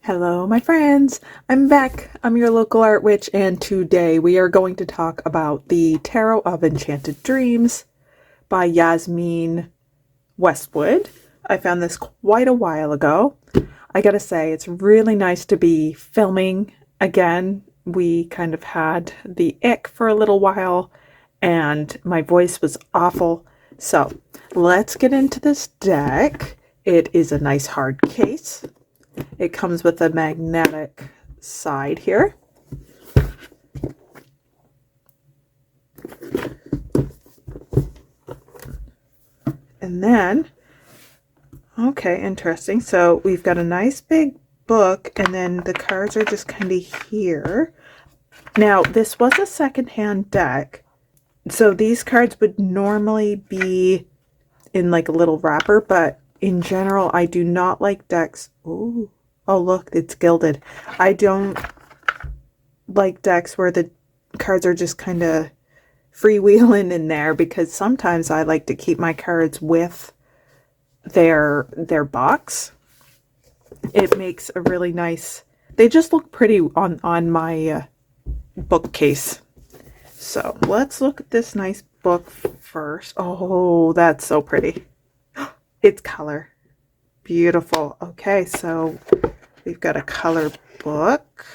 Hello, my friends. I'm back. I'm your local art witch, and today we are going to talk about the Tarot of Enchanted Dreams by Yasmin Westwood. I found this quite a while ago. I gotta say, it's really nice to be filming again. We kind of had the ick for a little while, and my voice was awful. So let's get into this deck. It is a nice hard case. It comes with a magnetic side here. And then, okay, interesting. So we've got a nice big book, and then the cards are just kind of here. Now, this was a secondhand deck, so these cards would normally be in like a little wrapper, but in general, I do not like decks. Ooh. Oh, look, it's gilded. I don't like decks where the cards are just kind of freewheeling in there, because sometimes I like to keep my cards with their box. It makes a really nice, they just look pretty on my bookcase. So let's look at this nice book first. Oh, that's so pretty. It's color. Beautiful. Okay, so we've got a color book.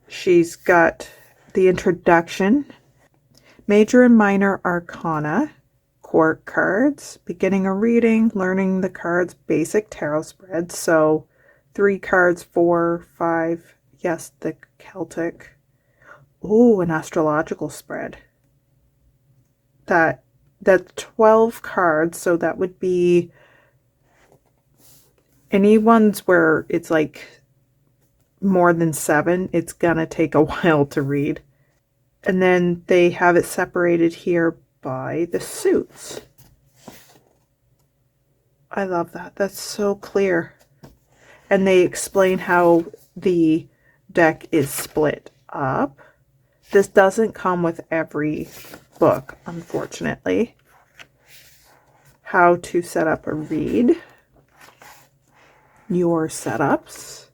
She's got the introduction, major and minor arcana, court cards, beginning a reading, learning the cards, basic tarot spreads. So 3 cards, 4, 5. Yes, the Celtic. Oh, an astrological spread. That's 12 cards, so that would be any ones where it's like more than 7, it's gonna take a while to read. And then they have it separated here by the suits. I love that. That's so clear. And they explain how the deck is split up. This doesn't come with every book, unfortunately. How to set up a read. Your setups.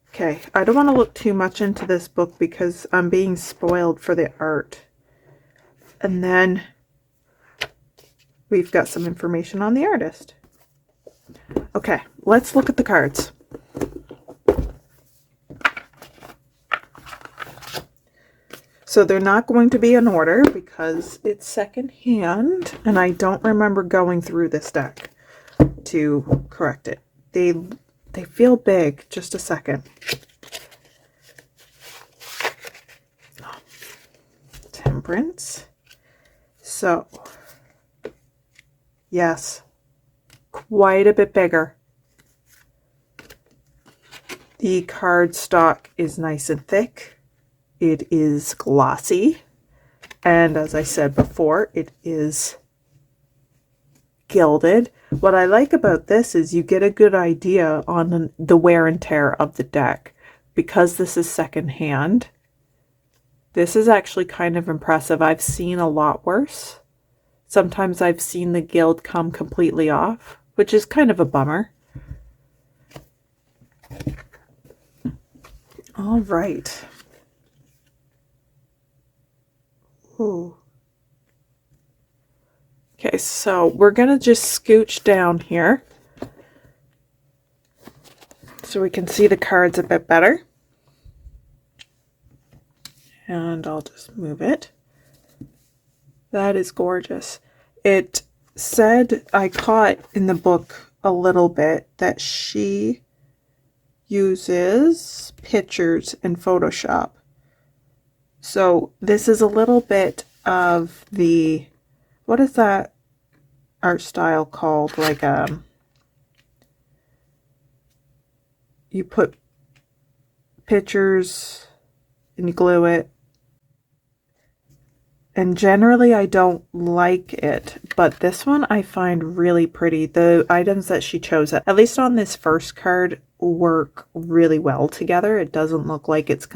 Okay, I don't want to look too much into this book because I'm being spoiled for the art. And then we've got some information on the artist. Okay, let's look at the cards. So they're not going to be in order because it's secondhand, and I don't remember going through this deck to correct it. They feel big. Just a second. Temperance. So, yes, quite a bit bigger. The cardstock is nice and thick. It is glossy, and as I said before, it is gilded. What I like about this is you get a good idea on the wear and tear of the deck. Because this is secondhand, this is actually kind of impressive. I've seen a lot worse. Sometimes I've seen the gild come completely off, which is kind of a bummer. All right. Ooh. Okay, so we're gonna just scooch down here so we can see the cards a bit better. And I'll just move it. That is gorgeous. It said, I caught in the book a little bit, that she uses pictures in Photoshop. So this is a little bit of the, what is that art style called? Like you put pictures and you glue it. And generally I don't like it, but this one I find really pretty. The items that she chose, at least on this first card, work really well together. It doesn't look like it's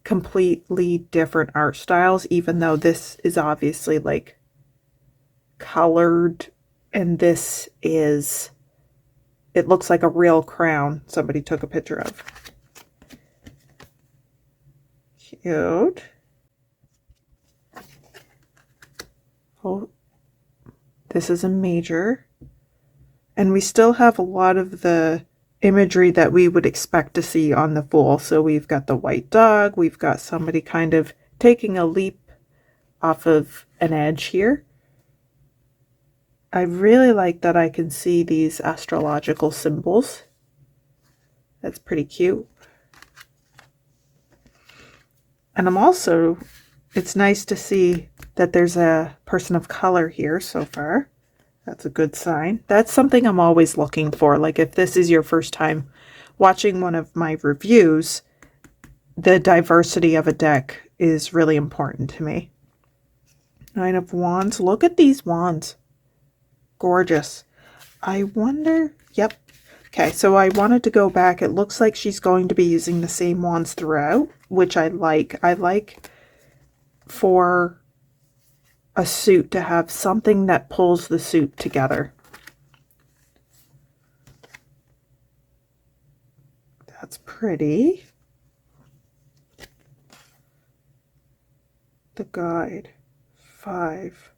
completely different art styles, even though this is obviously like colored and this is it looks like a real crown somebody took a picture of. Cute. Oh, this is a major. And we still have a lot of the imagery that we would expect to see on the Fool. So we've got the white dog. We've got somebody kind of taking a leap off of an edge here. I really like that I can see these astrological symbols. That's pretty cute. And it's nice to see that there's a person of color here so far. That's a good sign. That's something I'm always looking for. Like if this is your first time watching one of my reviews, the diversity of a deck is really important to me. 9 of Wands. Look at these wands. Gorgeous. I wonder, yep. Okay, so I wanted to go back. It looks like she's going to be using the same wands throughout, which I like. I like for a suit to have something that pulls the suit together. That's pretty. The guide. 5.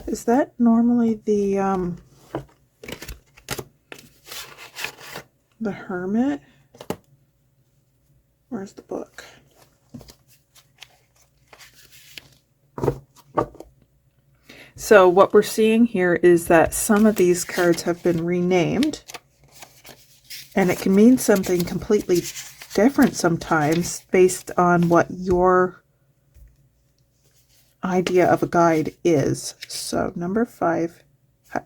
Is that normally the hermit? Where's the book? So what we're seeing here is that some of these cards have been renamed, and it can mean something completely different sometimes based on what your idea of a guide is. So number 5,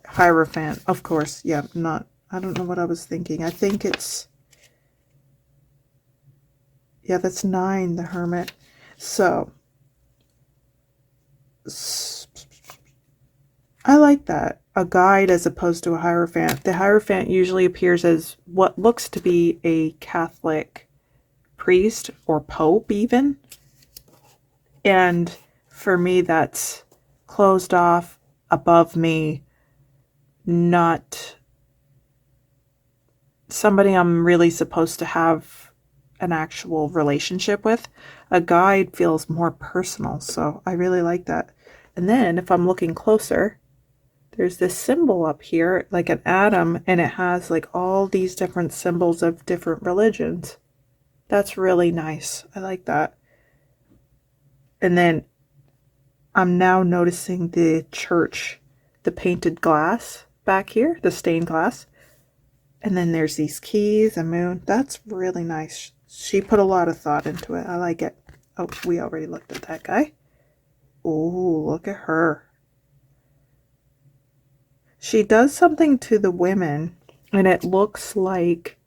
Hierophant, of course. Yeah, I don't know what I was thinking. I think it's, yeah, that's 9, the hermit. So I like that. A guide as opposed to a Hierophant. The Hierophant usually appears as what looks to be a Catholic priest or pope even. And for me, that's closed off, above me, not somebody I'm really supposed to have an actual relationship with. A guide feels more personal, so I really like that. And then if I'm looking closer, there's this symbol up here, like an atom, and it has like all these different symbols of different religions. That's really nice. I like that. And then I'm now noticing the church, the painted glass back here, the stained glass. And then there's these keys, a moon. That's really nice. She put a lot of thought into it. I like it. Oh, we already looked at that guy. Oh, look at her. She does something to the women, and it looks like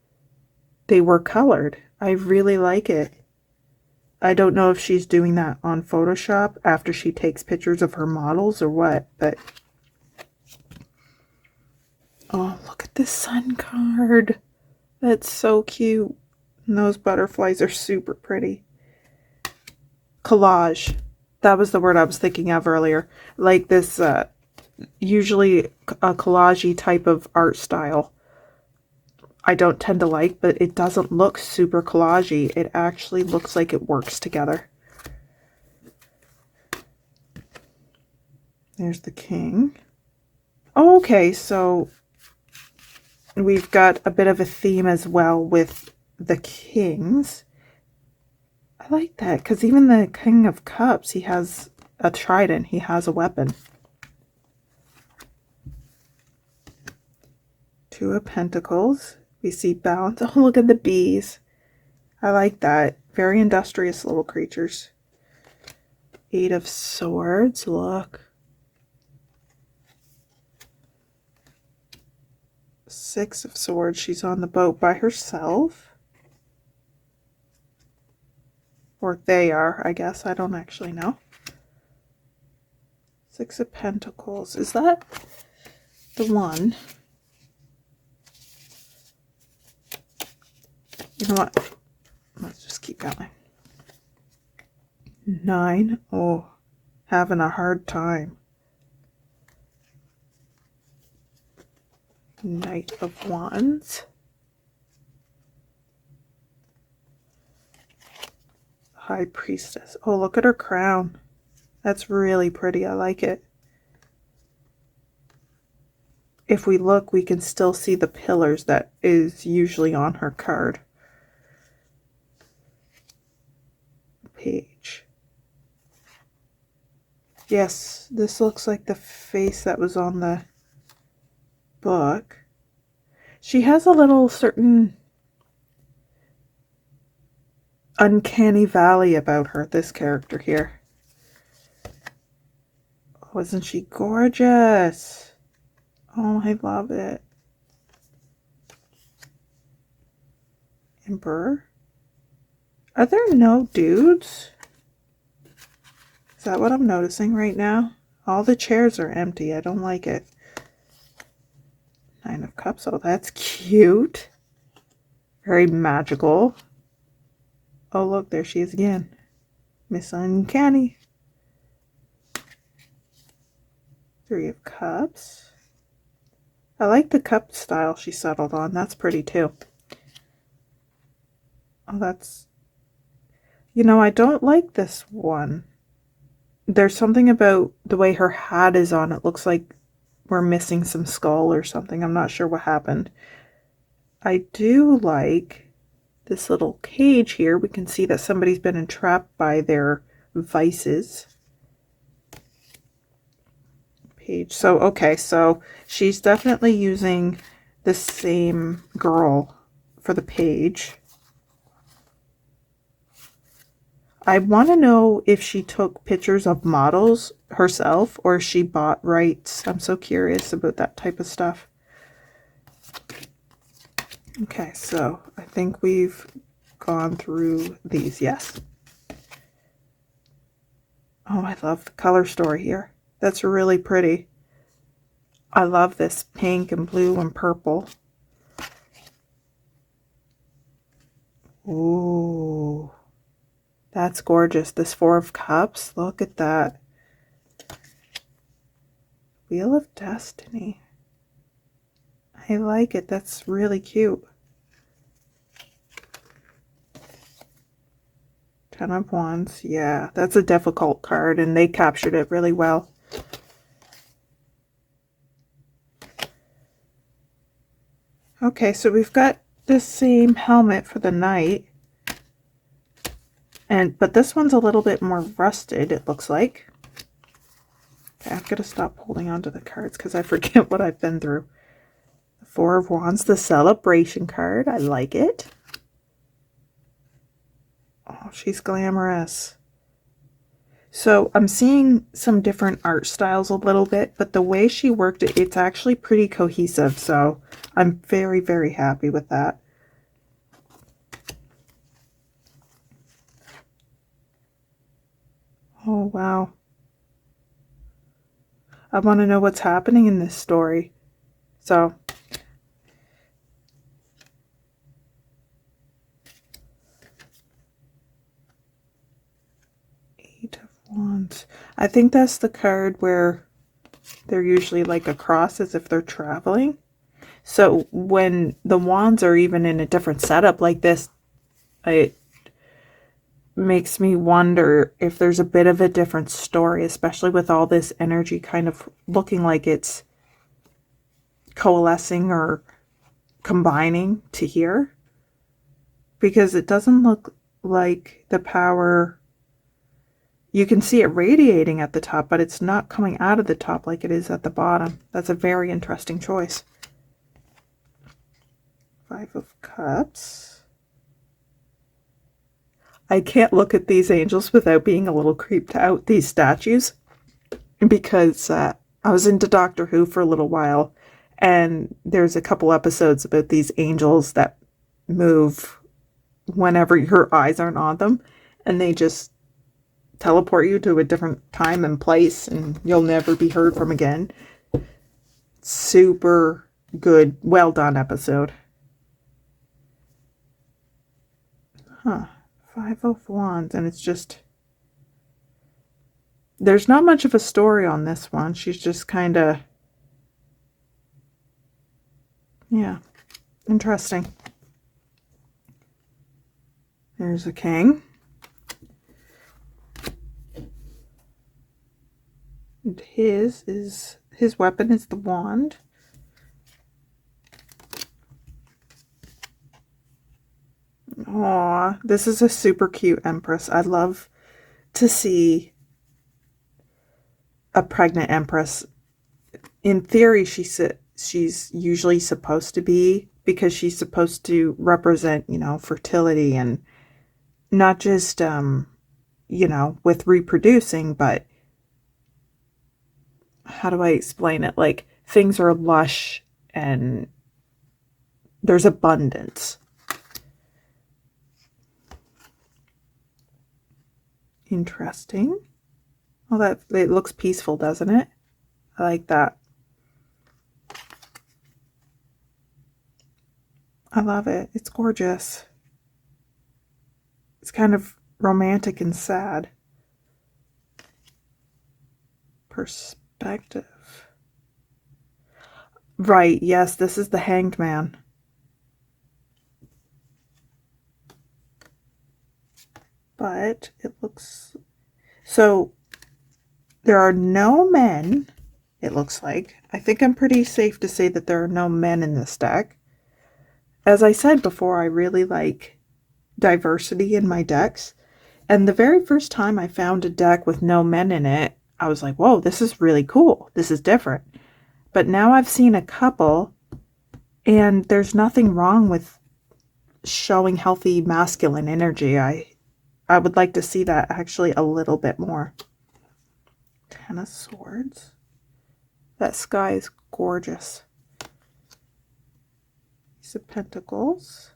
they were colored. I really like it. I don't know if she's doing that on Photoshop after she takes pictures of her models or what, but oh, look at this sun card. That's so cute. And those butterflies are super pretty. Collage. That was the word I was thinking of earlier. Like this, usually a collage-y type of art style. I don't tend to like, but it doesn't look super collage-y. It actually looks like it works together. There's the king. Oh, okay, so we've got a bit of a theme as well with the kings. I like that, because even the King of Cups, he has a trident. He has a weapon. 2 of Pentacles. We see balance. Oh, look at the bees. I like that. Very industrious little creatures. 8 of Swords. Look. 6 of Swords. She's on the boat by herself. Or they are, I guess. I don't actually know. 6 of Pentacles. Is that the one? You know what? Let's just keep going. 9. Oh, having a hard time. Knight of Wands. High Priestess. Oh, look at her crown. That's really pretty. I like it. If we look, we can still see the pillars that is usually on her card. Page. Yes, this looks like the face that was on the book. She has a little certain uncanny valley about her, this character here. Oh, isn't she gorgeous? Oh, I love it. Emperor? Are there no dudes? Is that what I'm noticing right now? All the chairs are empty. I don't like it. Nine of Cups. Oh, that's cute. Very magical. Oh, look, there she is again. Miss Uncanny. Three of Cups. I like the cup style she settled on. That's pretty too. Oh, that's... You know, I don't like this one. There's something about the way her hat is on. It looks like we're missing some skull or something. I'm not sure what happened. I do like this little cage here. We can see that somebody's been entrapped by their vices. Page. So, okay, so she's definitely using the same girl for the page. I want to know if she took pictures of models herself or if she bought rights. I'm so curious about that type of stuff. Okay, so I think we've gone through these. Yes. Oh, I love the color story here. That's really pretty. I love this pink and blue and purple. Ooh. That's gorgeous. This Four of Cups. Look at that. Wheel of Destiny. I like it. That's really cute. Ten of Wands. Yeah, that's a difficult card, and they captured it really well. Okay, so we've got the same helmet for the knight. But this one's a little bit more rusted, it looks like. Okay, I've got to stop holding on to the cards because I forget what I've been through. The Four of Wands, the celebration card. I like it. Oh, she's glamorous. So I'm seeing some different art styles a little bit, but the way she worked it, it's actually pretty cohesive. So I'm very, very happy with that. Oh, wow. I want to know what's happening in this story. So, Eight of Wands. I think that's the card where they're usually like a cross as if they're traveling. So when the wands are even in a different setup like this, it makes me wonder if there's a bit of a different story, especially with all this energy kind of looking like it's coalescing or combining to here. Because it doesn't look like the power... You can see it radiating at the top, but it's not coming out of the top like it is at the bottom. That's a very interesting choice. Five of Cups. I can't look at these angels without being a little creeped out, these statues, because I was into Doctor Who for a little while, and there's a couple episodes about these angels that move whenever your eyes aren't on them, and they just teleport you to a different time and place, and you'll never be heard from again. Super good, well done episode. Huh. Five of Wands, and it's just... There's not much of a story on this one. She's just kind of Yeah, interesting. There's a king. And his weapon is the wand. Aw, this is a super cute empress. I love to see a pregnant empress. In theory, she's usually supposed to be, because she's supposed to represent, fertility, and not just with reproducing, but how do I explain it? Like, things are lush and there's abundance. Interesting. Oh, that it looks peaceful, doesn't it? I like that. I love it. It's gorgeous. It's kind of romantic and sad. Perspective. Right, yes, this is the Hanged Man. But it looks... So, there are no men, it looks like. I think I'm pretty safe to say that there are no men in this deck. As I said before, I really like diversity in my decks. And the very first time I found a deck with no men in it, I was like, whoa, this is really cool. This is different. But now I've seen a couple, and there's nothing wrong with showing healthy masculine energy. I would like to see that actually a little bit more. Ten of Swords. That sky is gorgeous. Ace of Pentacles.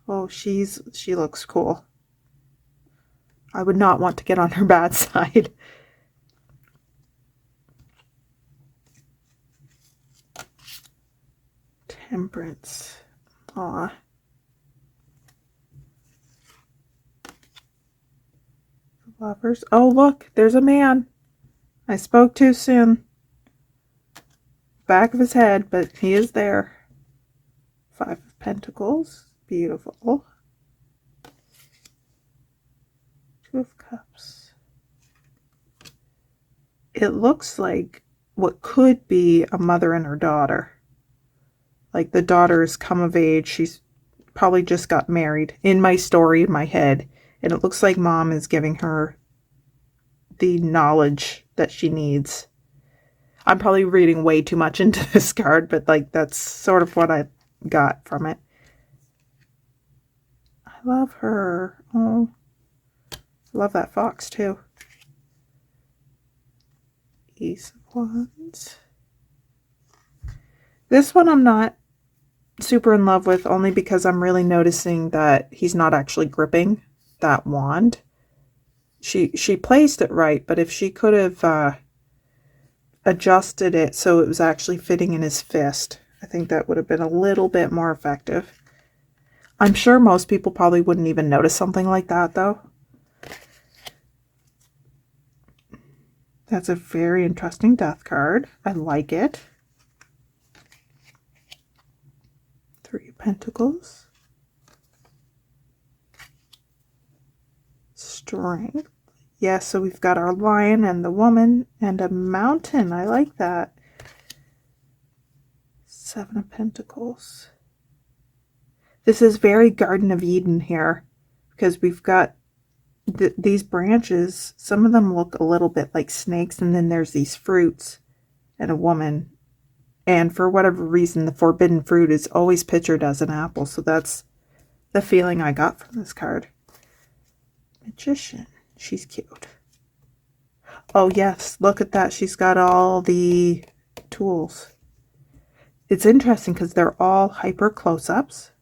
Oh, she looks cool. I would not want to get on her bad side. Temperance. Aw. Lovers. Oh, look, there's a man. I spoke too soon. Back of his head, but he is there. Five of Pentacles. Beautiful. Two of Cups. It looks like what could be a mother and her daughter. Like, the daughter has come of age. She's probably just got married. In my story, in my head. And it looks like mom is giving her the knowledge that she needs. I'm probably reading way too much into this card, but like, that's sort of what I got from it. I love her. Oh, I love that fox too. Ace of Wands. This one I'm not super in love with, only because I'm really noticing that he's not actually gripping that wand. She placed it right, but if she could have adjusted it so it was actually fitting in his fist, I think that would have been a little bit more effective. I'm sure most people probably wouldn't even notice something like that, though. That's a very interesting death card. I like it. Three of Pentacles. Strength. Yeah, so we've got our lion and the woman and a mountain. I like that. Seven of Pentacles. This is very Garden of Eden here, because we've got these branches. Some of them look a little bit like snakes, and then there's these fruits and a woman. And for whatever reason, the forbidden fruit is always pictured as an apple. So that's the feeling I got from this card. Magician. She's cute. Oh, yes. Look at that. She's got all the tools. It's interesting because they're all hyper close-ups.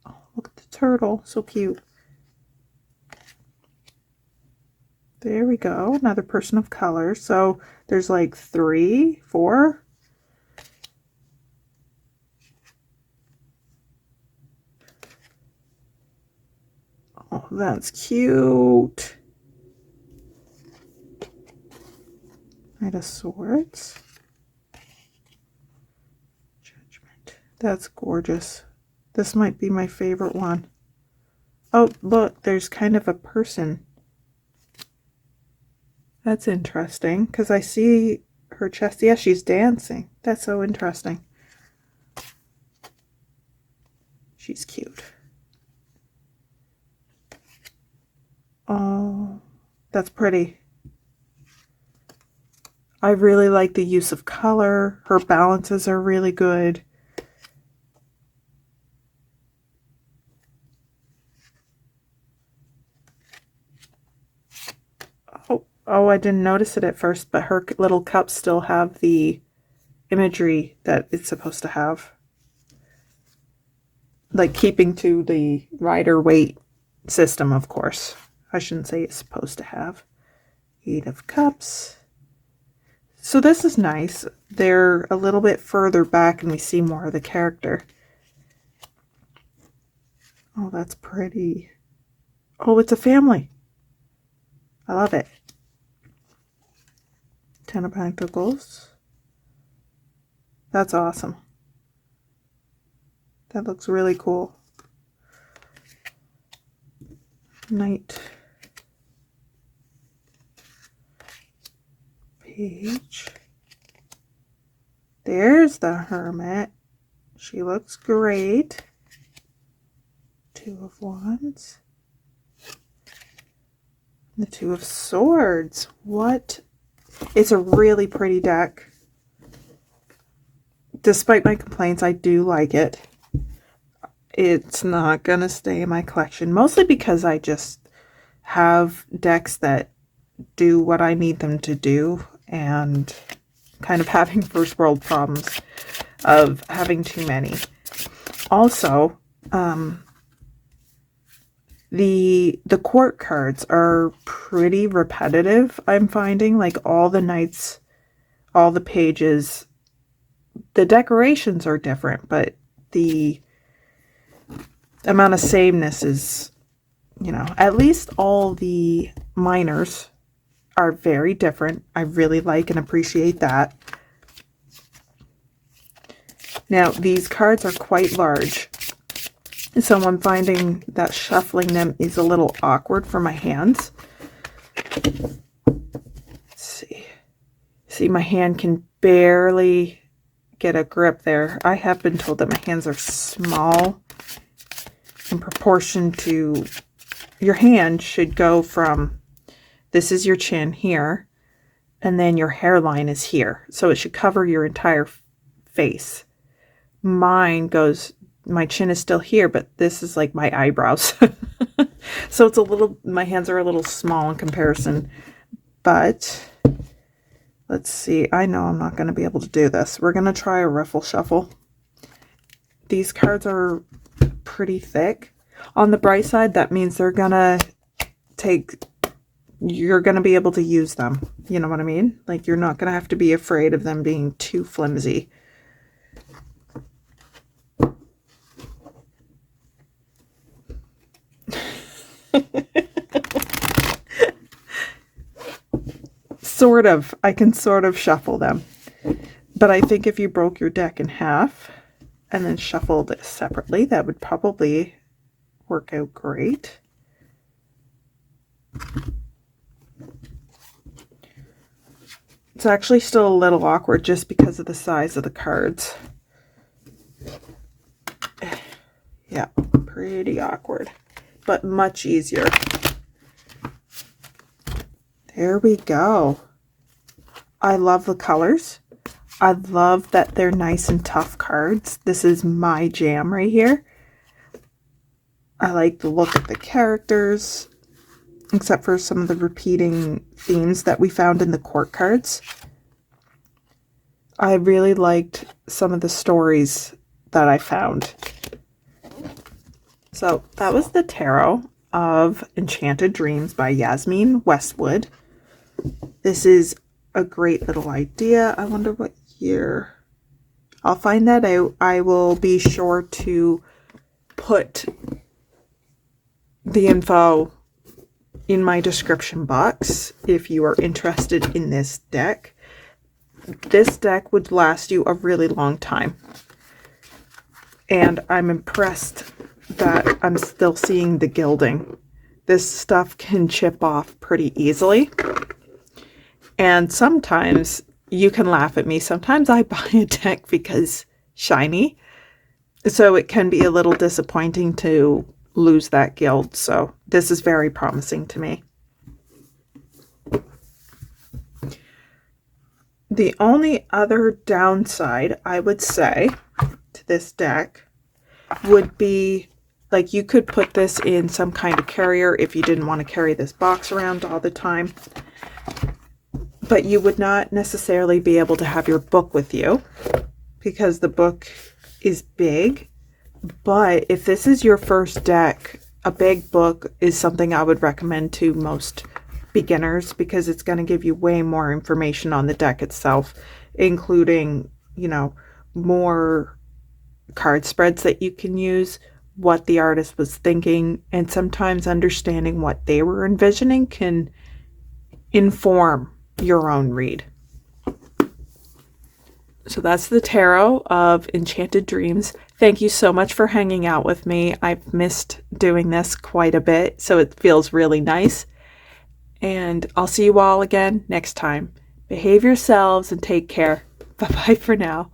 Oh, look at the turtle. So cute. There we go. Another person of color. So there's like 3, 4. Oh, that's cute. Knight of Swords. That's gorgeous. This might be my favorite one. Oh, look, there's kind of a person. That's interesting, because I see her chest. Yeah, she's dancing. That's so interesting. She's cute. Oh, that's pretty. I really like the use of color. Her balances are really good. Oh, I didn't notice it at first, but her little cups still have the imagery that it's supposed to have. Like keeping to the rider weight system, of course. I shouldn't say it's supposed to have. 8 of Cups. So this is nice. They're a little bit further back and we see more of the character. Oh, that's pretty. Oh, it's a family. I love it. 10 of Pentacles. That's awesome. That looks really cool. Knight. Page. There's the Hermit. She looks great. 2 of Wands. The 2 of Swords. What? It's a really pretty deck. Despite my complaints, I do like it. It's not going to stay in my collection, mostly because I just have decks that do what I need them to do and kind of having first world problems of having too many. Also, the court cards are pretty repetitive, I'm finding. Like all the knights, all the pages, the decorations are different, but the amount of sameness is, you know, at least all the minors are very different. I really like and appreciate that. Now, these cards are quite large, so I'm finding that shuffling them is a little awkward for my hands. Let's see. See, my hand can barely get a grip there. I have been told that my hands are small in proportion to your hand should go from, this is your chin here, and then your hairline is here. So it should cover your entire face. Mine goes, my chin is still here, but this is like my eyebrows. So it's a little, my hands are a little small in comparison. But let's see. I know I'm not going to be able to do this. We're going to try a riffle shuffle. These cards are pretty thick. On the bright side, that means they're going to take, you're going to be able to use them. You know what I mean? Like you're not going to have to be afraid of them being too flimsy. Sort of. I can sort of shuffle them. But I think if you broke your deck in half and then shuffled it separately, that would probably work out great. It's actually still a little awkward just because of the size of the cards. Yeah, pretty awkward, but much easier. There we go. I love the colors. I love that they're nice and tough cards. This is my jam right here. I like the look of the characters, except for some of the repeating themes that we found in the court cards. I really liked some of the stories that I found. So that was the tarot of Enchanted Dreams by Yasmin Westwood. This is a great little idea. I wonder what year. I'll find that out. I will be sure to put the info in my description box if you are interested in this deck. This deck would last you a really long time. And I'm impressed that I'm still seeing the gilding. This stuff can chip off pretty easily. And sometimes you can laugh at me. Sometimes I buy a deck because shiny. So it can be a little disappointing to lose that gild. So this is very promising to me. The only other downside I would say to this deck would be, like, you could put this in some kind of carrier if you didn't want to carry this box around all the time. But you would not necessarily be able to have your book with you because the book is big. But if this is your first deck, a big book is something I would recommend to most beginners because it's going to give you way more information on the deck itself, including, you know, more card spreads that you can use, what the artist was thinking, and sometimes understanding what they were envisioning can inform your own read. So that's the tarot of Enchanted Dreams. Thank you so much for hanging out with me. I've missed doing this quite a bit, so it feels really nice. And I'll see you all again next time. Behave yourselves and take care. Bye-bye for now.